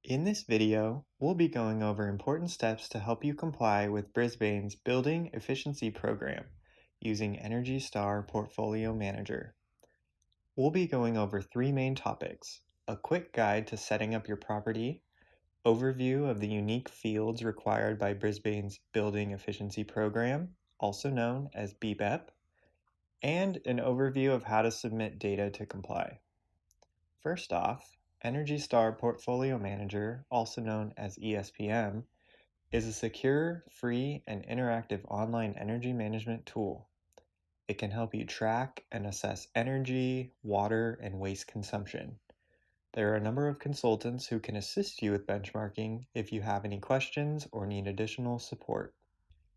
In this video, we'll be going over important steps to help you comply with Brisbane's Building Efficiency Program using Energy Star Portfolio Manager. We'll be going over three main topics: a quick guide to setting up your property, overview of the unique fields required by Brisbane's Building Efficiency Program, also known as BBEP, and an overview of how to submit data to comply. First off, Energy Star Portfolio Manager, also known as ESPM, is a secure, free, and interactive online energy management tool. It can help you track and assess energy, water, and waste consumption. There are a number of consultants who can assist you with benchmarking if you have any questions or need additional support.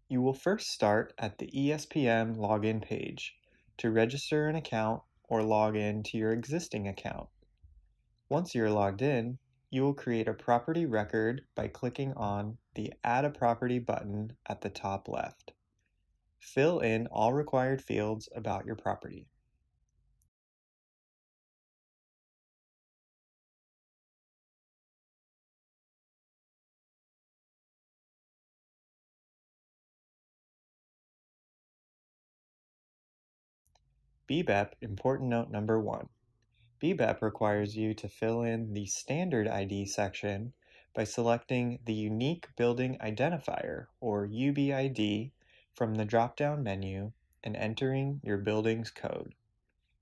You will first start at the ESPM login page to register an account or log in to your existing account. Once you're logged in, you will create a property record by clicking on the Add a Property button at the top left. Fill in all required fields about your property. BBEP important note number 1. BBEP requires you to fill in the Standard ID section by selecting the Unique Building Identifier, or UBID, from the drop-down menu and entering your building's code.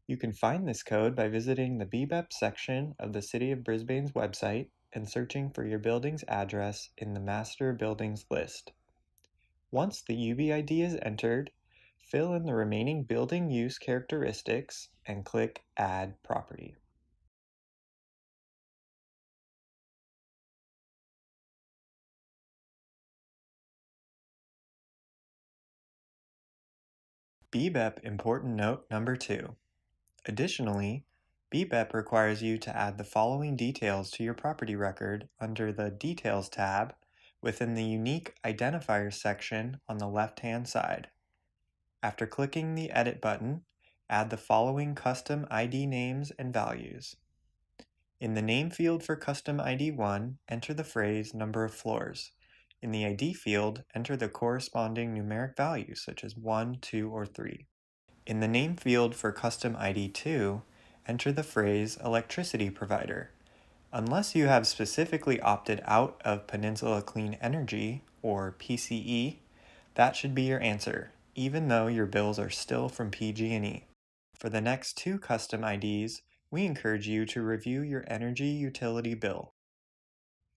You can find this code by visiting the BBEP section of the City of Brisbane's website and searching for your building's address in the Master Buildings list. Once the UBID is entered, fill in the remaining building use characteristics and click Add Property. BBEP important note number 2. Additionally, BBEP requires you to add the following details to your property record under the Details tab within the Unique Identifiers section on the left-hand side. After clicking the Edit button, add the following custom ID names and values. In the name field for custom ID 1, enter the phrase number of floors. In the ID field, enter the corresponding numeric values such as 1, 2, or 3. In the name field for custom ID 2, enter the phrase electricity provider. Unless you have specifically opted out of Peninsula Clean Energy, or PCE, that should be your answer, even though your bills are still from PG&E. For the next two custom IDs, we encourage you to review your energy utility bill.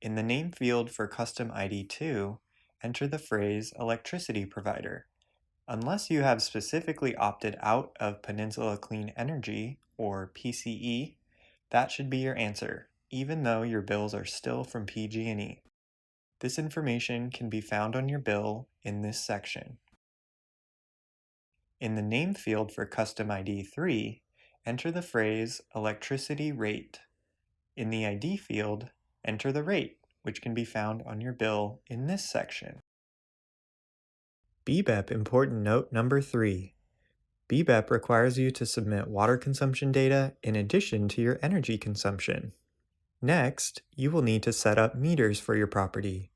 In the name field for custom ID 2, enter the phrase electricity provider. Unless you have specifically opted out of Peninsula Clean Energy, or PCE, that should be your answer, even though your bills are still from PG&E. This information can be found on your bill in this section. In the name field for custom ID 3, enter the phrase electricity rate. In the ID field, enter the rate, which can be found on your bill in this section. BBEP important note number 3. BBEP requires you to submit water consumption data in addition to your energy consumption. Next, you will need to set up meters for your property.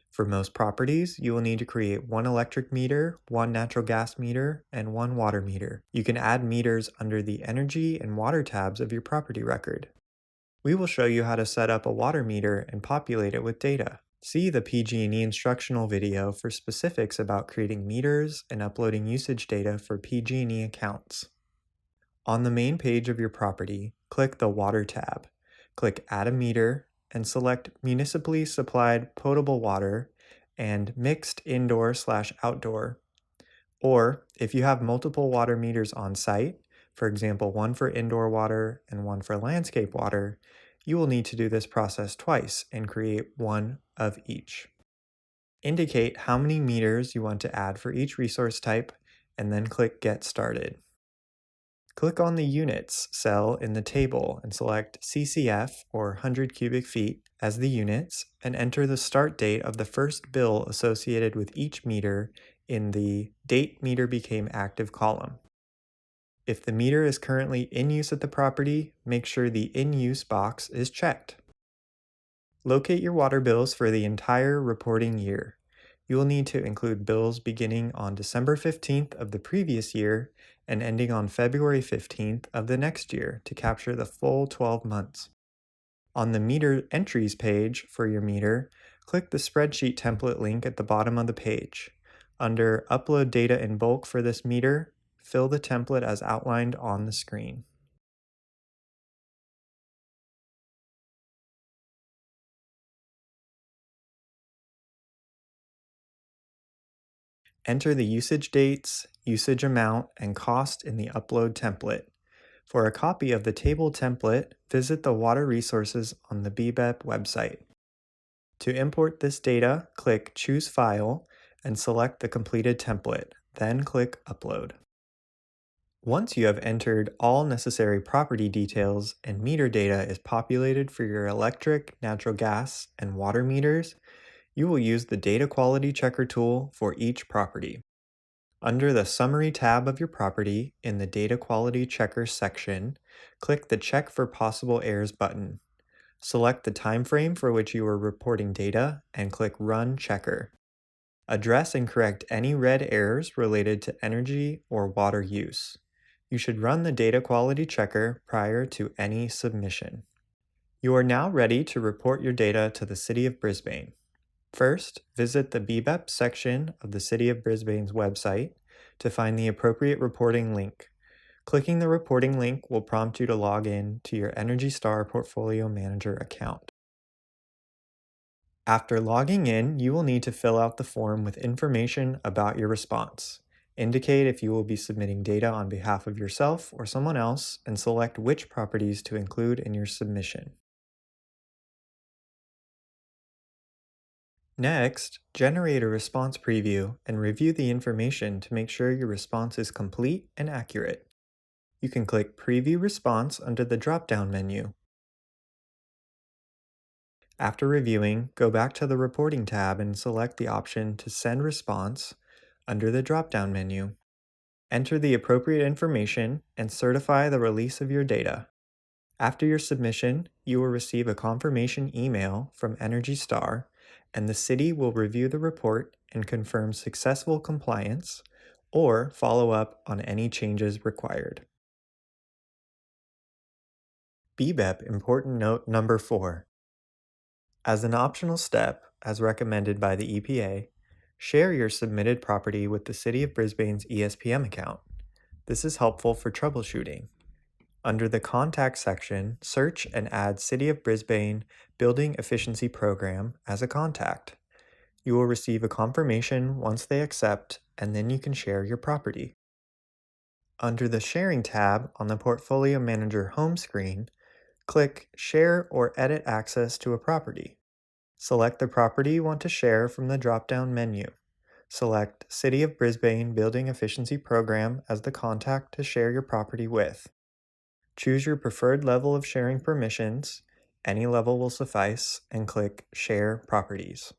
For most properties, you will need to create one electric meter, one natural gas meter, and one water meter. You can add meters under the energy and water tabs of your property record. We will show you how to set up a water meter and populate it with data. See the PG&E instructional video for specifics about creating meters and uploading usage data for PG&E accounts. On the main page of your property, click the Water tab. Click Add a Meter and select Municipally Supplied Potable Water and Mixed Indoor/Outdoor. Or, if you have multiple water meters on site, for example one for indoor water and one for landscape water, you will need to do this process twice and create one of each. Indicate how many meters you want to add for each resource type and then click Get Started. Click on the Units cell in the table and select CCF, or 100 cubic feet, as the units and enter the start date of the first bill associated with each meter in the Date Meter Became Active column. If the meter is currently in use at the property, make sure the In Use box is checked. Locate your water bills for the entire reporting year. You will need to include bills beginning on December 15th of the previous year and ending on February 15th of the next year to capture the full 12 months. On the Meter Entries page for your meter, click the spreadsheet template link at the bottom of the page. Under Upload Data in Bulk for this meter, fill the template as outlined on the screen. Enter the usage dates, usage amount, and cost in the upload template. For a copy of the table template, visit the Water Resources on the BBEP website. To import this data, click Choose File and select the completed template, then click Upload. Once you have entered all necessary property details and meter data is populated for your electric, natural gas, and water meters, you will use the Data Quality Checker tool for each property. Under the Summary tab of your property in the Data Quality Checker section, click the Check for Possible Errors button. Select the time frame for which you are reporting data and click Run Checker. Address and correct any red errors related to energy or water use. You should run the Data Quality Checker prior to any submission. You are now ready to report your data to the City of Brisbane. First, visit the BBEP section of the City of Brisbane's website to find the appropriate reporting link. Clicking the reporting link will prompt you to log in to your Energy Star Portfolio Manager account. After logging in, you will need to fill out the form with information about your response. Indicate if you will be submitting data on behalf of yourself or someone else, and select which properties to include in your submission. Next, generate a response preview and review the information to make sure your response is complete and accurate. You can click Preview Response under the drop-down menu. After reviewing, go back to the Reporting tab and select the option to Send Response under the drop-down menu. Enter the appropriate information and certify the release of your data. After your submission, you will receive a confirmation email from Energy Star, and the city will review the report and confirm successful compliance or follow up on any changes required. BBEP Important Note Number 4. As an optional step, as recommended by the EPA, share your submitted property with the City of Brisbane's ESPM account. This is helpful for troubleshooting. Under the Contact section, search and add City of Brisbane Building Efficiency Program as a contact. You will receive a confirmation once they accept, and then you can share your property. Under the Sharing tab on the Portfolio Manager home screen, click Share or Edit Access to a Property. Select the property you want to share from the drop-down menu. Select City of Brisbane Building Efficiency Program as the contact to share your property with. Choose your preferred level of sharing permissions, any level will suffice, and click Share Properties.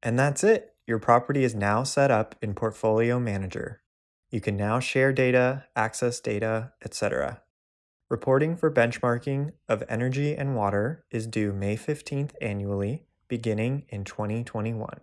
And that's it! Your property is now set up in Portfolio Manager. You can now share data, access data, etc. Reporting for benchmarking of energy and water is due May 15th annually, beginning in 2021.